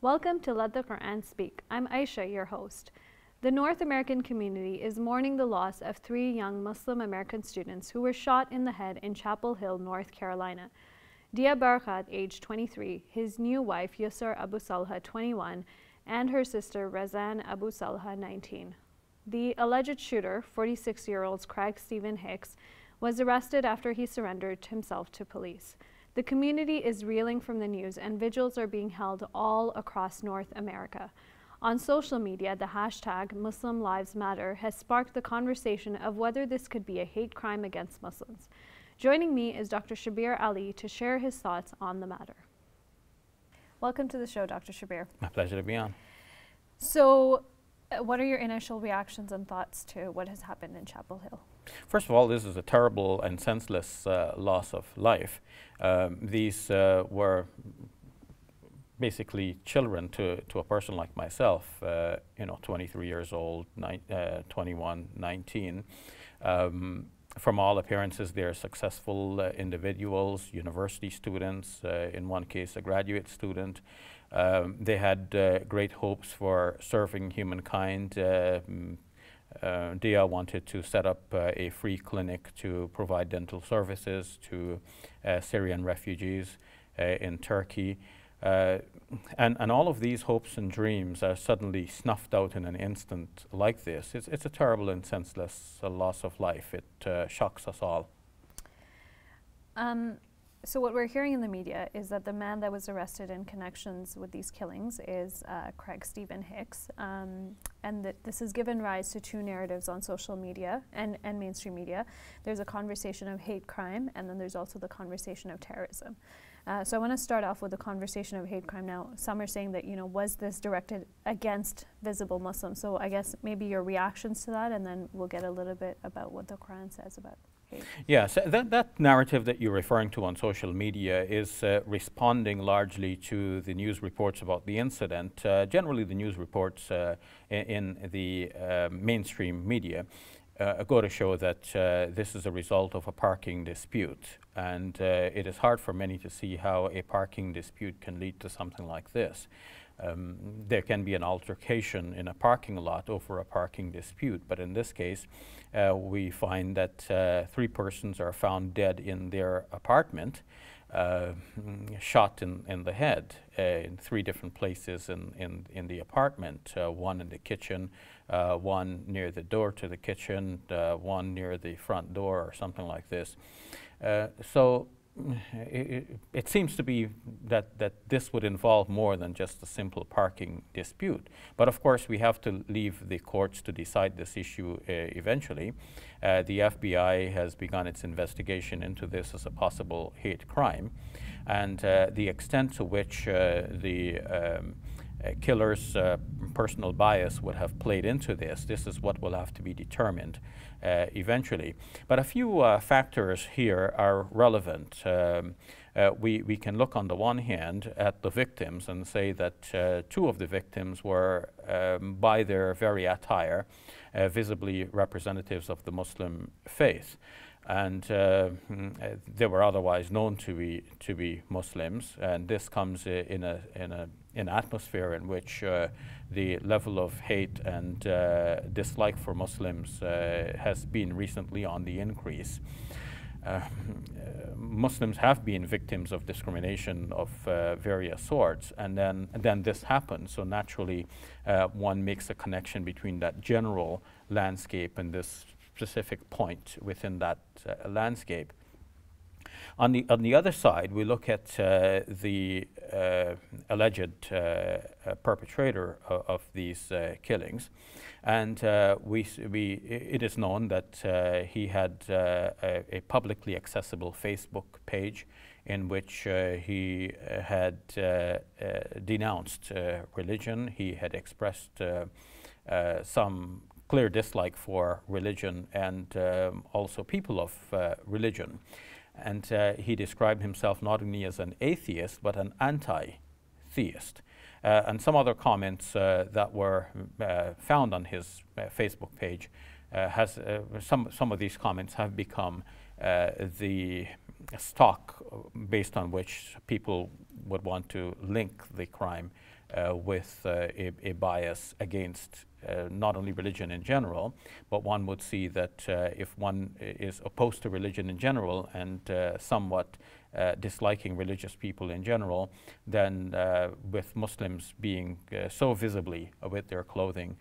Welcome to Let the Quran Speak. I'm Aisha, your host. The North American community is mourning the loss of 3 young Muslim American students who were shot in the head in Chapel Hill, North Carolina. Deah Barakat, age 23, his new wife Yusor Abu-Salha, 21, and her sister Razan Abu-Salha, 19. The alleged shooter, 46-year-old Craig Stephen Hicks, was arrested after he surrendered himself to police. The community is reeling from the news, and vigils are being held all across North America. On social media, the hashtag Muslim Lives Matter has sparked the conversation of whether this could be a hate crime against Muslims. Joining me is Dr. Shabir Ali to share his thoughts on the matter. Welcome to the show, Dr. Shabir. My pleasure to be on. So, what are your initial reactions and thoughts to what has happened in Chapel Hill? First of all, this is a terrible and senseless loss of life. These were basically children to a person like myself, 23 years old, 21, 19. From all appearances, they're successful individuals, university students, in one case a graduate student. They had great hopes for serving humankind. Deah wanted to set up a free clinic to provide dental services to Syrian refugees in Turkey. And all of these hopes and dreams are suddenly snuffed out in an instant like this. It's a terrible and senseless loss of life. It shocks us all. So what we're hearing in the media is that the man that was arrested in connections with these killings is Craig Stephen Hicks, and that this has given rise to 2 narratives on social media and mainstream media. There's a conversation of hate crime, and then there's also the conversation of terrorism. So I want to start off with the conversation of hate crime. Now, some are saying that, was this directed against visible Muslims? So I guess maybe your reactions to that, and then we'll get a little bit about what the Quran says about hate. Yeah, so that narrative that you're referring to on social media is responding largely to the news reports about the incident. Generally, the news reports in the mainstream media go to show that this is a result of a parking dispute. And it is hard for many to see how a parking dispute can lead to something like this. There can be an altercation in a parking lot over a parking dispute, but in this case, we find that 3 persons are found dead in their apartment, shot in the head in 3 different places in the apartment, one in the kitchen, one near the door to the kitchen, one near the front door or something like this. So it seems to be that this would involve more than just a simple parking dispute. But of course, we have to leave the courts to decide this issue eventually. The FBI has begun its investigation into this as a possible hate crime. And the extent to which the killer's personal bias would have played into this is what will have to be determined eventually. But a few factors here are relevant. We can look on the one hand at the victims and say that 2 of the victims were, by their very attire, visibly representatives of the Muslim faith. And they were otherwise known to be Muslims, and this comes in an atmosphere in which the level of hate and dislike for Muslims has been recently on the increase. Muslims have been victims of discrimination of various sorts, and then this happens. So naturally, one makes a connection between that general landscape and this specific point within that landscape. On the other side, we look at the alleged perpetrator of these killings, and it is known that he had a publicly accessible Facebook page in which he had denounced religion. He had expressed some clear dislike for religion and also people of religion. And he described himself not only as an atheist, but an anti-theist. And some other comments that were found on his Facebook page, some of these comments have become the stock based on which people would want to link the crime with a bias against not only religion in general, but one would see that if one is opposed to religion in general and somewhat disliking religious people in general, then with Muslims being so visibly with their clothing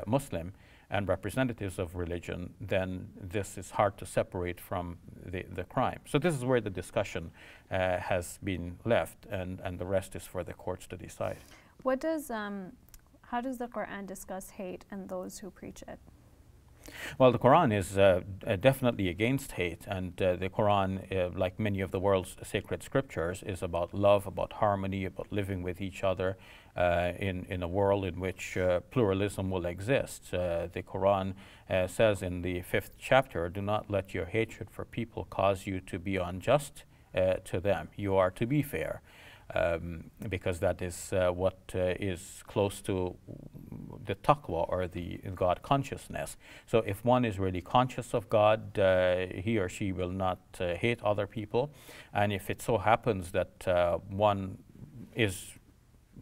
Muslim and representatives of religion, then this is hard to separate from the crime. So this is where the discussion has been left, and the rest is for the courts to decide. What does, how does the Quran discuss hate and those who preach it? Well, the Quran is definitely against hate, and the Quran, like many of the world's sacred scriptures, is about love, about harmony, about living with each other in a world in which pluralism will exist. The Quran says in the 5th chapter, "Do not let your hatred for people cause you to be unjust to them. You are to be fair." Because that is what is close to the taqwa, or the God consciousness. So if one is really conscious of God, he or she will not hate other people. And if it so happens that one is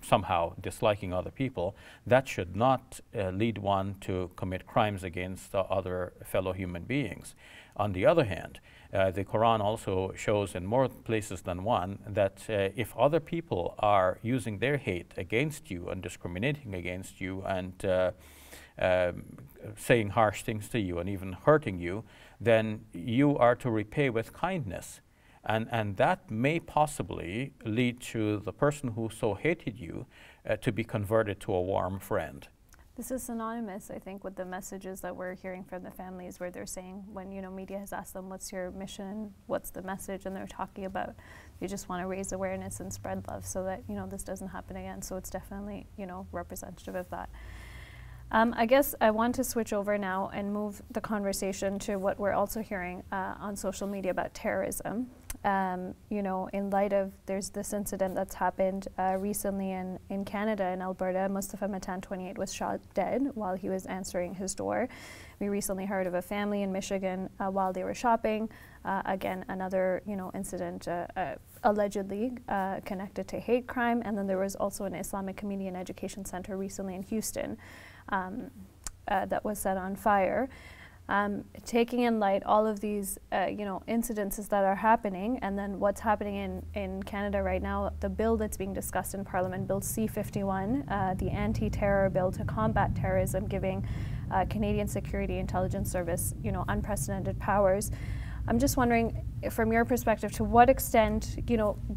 somehow disliking other people, that should not lead one to commit crimes against other fellow human beings. On the other hand, the Quran also shows in more places than one that if other people are using their hate against you and discriminating against you and saying harsh things to you and even hurting you, then you are to repay with kindness. And that may possibly lead to the person who so hated you to be converted to a warm friend. This is synonymous, I think, with the messages that we're hearing from the families, where they're saying, when media has asked them, what's your mission, what's the message, and they're talking about they just want to raise awareness and spread love so that this doesn't happen again. So it's definitely representative of that. I guess I want to switch over now and move the conversation to what we're also hearing on social media about terrorism. In light of, there's this incident that's happened recently in Canada, in Alberta. Mustafa Matan, 28, was shot dead while he was answering his door. We recently heard of a family in Michigan while they were shopping. Again, another incident allegedly connected to hate crime. And then there was also an Islamic Community and Education Center recently in Houston that was set on fire. Taking in light all of these incidences that are happening, and then what's happening in Canada right now, the bill that's being discussed in Parliament, Bill C-51, the anti-terror bill to combat terrorism, giving Canadian Security Intelligence Service unprecedented powers. I'm just wondering, from your perspective, to what extent,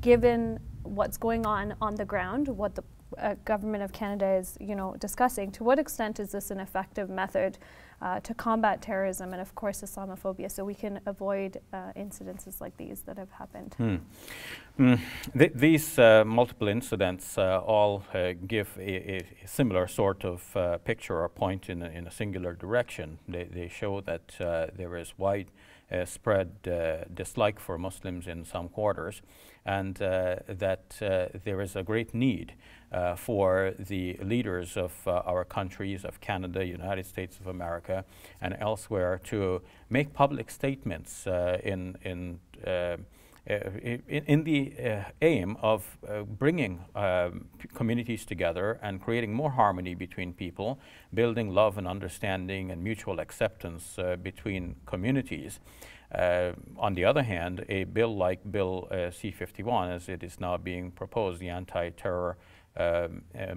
given what's going on the ground, what the government of Canada is, discussing, to what extent is this an effective method to combat terrorism and, of course, Islamophobia, so we can avoid incidences like these that have happened? These multiple incidents all give a similar sort of picture or point in a singular direction. They show that there is widespread dislike for Muslims in some quarters, and that there is a great need for the leaders of our countries, of Canada, United States of America, and elsewhere, to make public statements in the aim of bringing communities together and creating more harmony between people, building love and understanding and mutual acceptance between communities. On the other hand, a bill like Bill C-51, as it is now being proposed, the anti-terror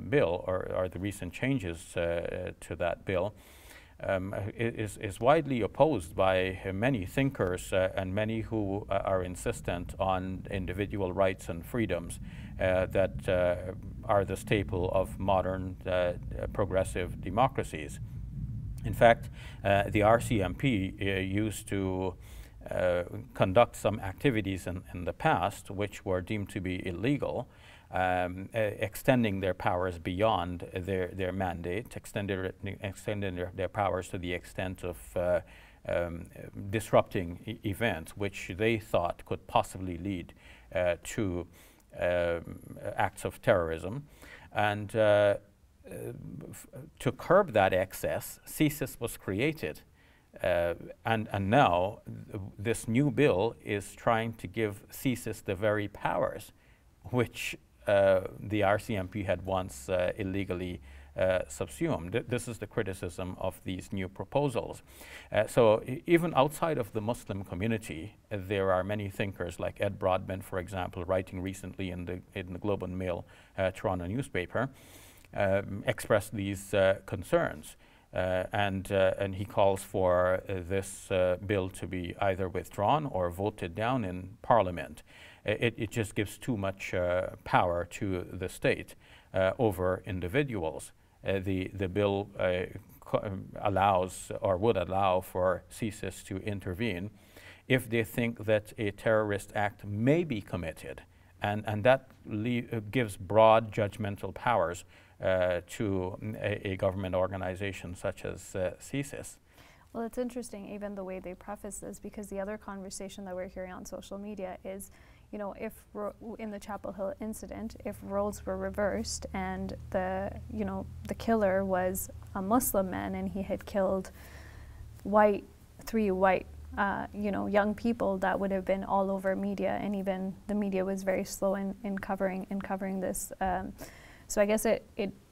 bill, or the recent changes to that bill, is widely opposed by many thinkers and many who are insistent on individual rights and freedoms that are the staple of modern progressive democracies. In fact, the RCMP used to conduct some activities in the past which were deemed to be illegal, extending their powers beyond their mandate, extending their powers to the extent of disrupting events which they thought could possibly lead to acts of terrorism. And to curb that excess, CSIS was created. And now this new bill is trying to give CSIS the very powers which the RCMP had once illegally subsumed. This is the criticism of these new proposals. So even outside of the Muslim community, there are many thinkers like Ed Broadbent, for example, writing recently in the Globe and Mail Toronto newspaper, expressed these concerns. And he calls for this bill to be either withdrawn or voted down in Parliament. It just gives too much power to the state over individuals. The bill allows or would allow for CSIS to intervene if they think that a terrorist act may be committed, and that gives broad judgmental powers to a government organization such as CSIS. Well, it's interesting even the way they preface this, because the other conversation that we're hearing on social media is, you know, if in the Chapel Hill incident, if roles were reversed and the killer was a Muslim man and he had killed three white young people, that would have been all over media, and even the media was very slow in covering this. So I guess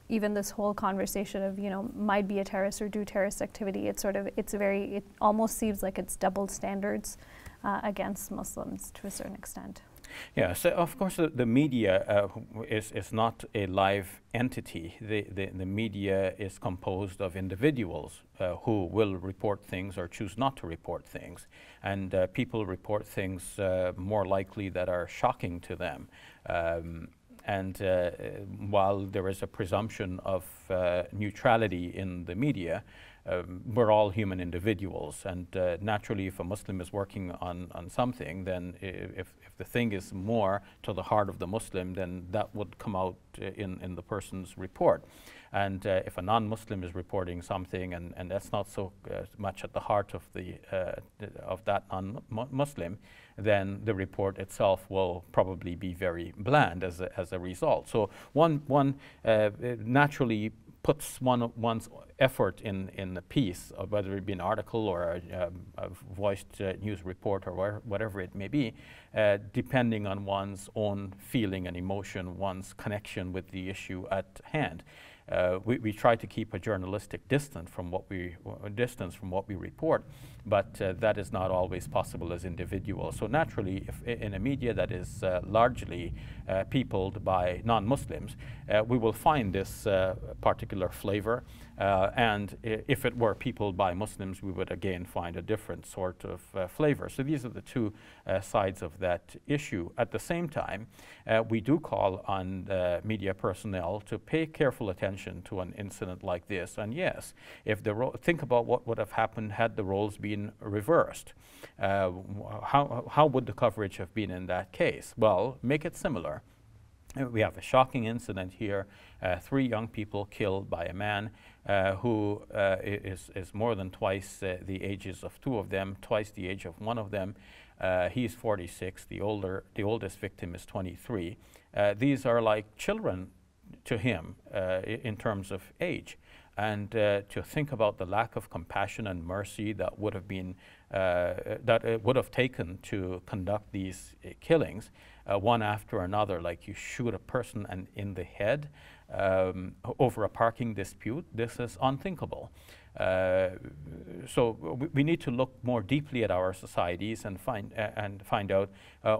even this whole conversation of, might be a terrorist or do terrorist activity, it almost seems like it's double standards against Muslims to a certain extent. Yeah, so of course the media is not a live entity. The media is composed of individuals who will report things or choose not to report things. And people report things more likely that are shocking to them. And while there is a presumption of neutrality in the media, we're all human individuals, and naturally if a Muslim is working on something, then if the thing is more to the heart of the Muslim, then that would come out in the person's report. And if a non-Muslim is reporting something and that's not so much at the heart of that non-Muslim, then the report itself will probably be very bland as a result. So one naturally puts one's effort in a piece, whether it be an article or a voiced news report or whatever it may be, depending on one's own feeling and emotion, one's connection with the issue at hand. We try to keep a journalistic distance from what we report, but that is not always possible as individuals. So naturally, if in a media that is largely peopled by non-Muslims, we will find this particular flavor. And if it were peopled by Muslims, we would again find a different sort of flavor. So these are the two sides of that issue. At the same time, we do call on media personnel to pay careful attention to an incident like this. And yes, if think about what would have happened had the roles been reversed. How would the coverage have been in that case? Well, make it similar. We have a shocking incident here, 3 young people killed by a man who is more than twice the ages of 2 of them, twice the age of 1 of them. He's 46, the oldest victim is 23. These are like children to him in terms of age. And to think about the lack of compassion and mercy that would have been, that it would have taken to conduct these killings, one after another, like you shoot a person in the head over a parking dispute, this is unthinkable. So we need to look more deeply at our societies and find out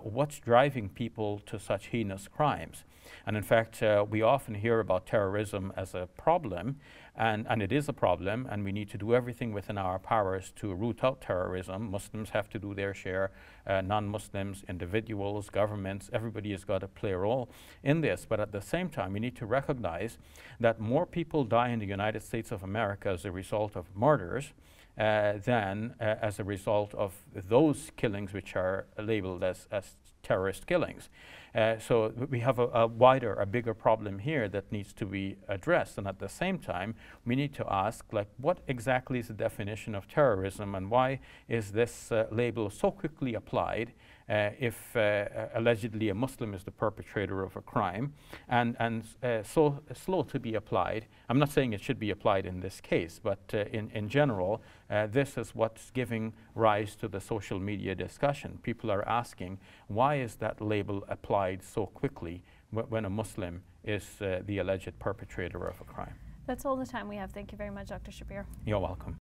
what's driving people to such heinous crimes. And in fact, we often hear about terrorism as a problem, and it is a problem, and we need to do everything within our powers to root out terrorism. Muslims have to do their share, non-Muslims, individuals, governments, everybody has got to play a role in this. But at the same time, we need to recognize that more people die in the United States of America as a result of murders than as a result of those killings which are labeled as terrorist killings. So we have a bigger problem here that needs to be addressed. And at the same time, we need to ask, like, what exactly is the definition of terrorism, and why is this label so quickly applied if allegedly a Muslim is the perpetrator of a crime, and so slow to be applied. I'm not saying it should be applied in this case, but in general, this is what's giving rise to the social media discussion. People are asking, why is that label applied so quickly when a Muslim is the alleged perpetrator of a crime. That's all the time we have. Thank you very much, Dr. Shabir. You're welcome.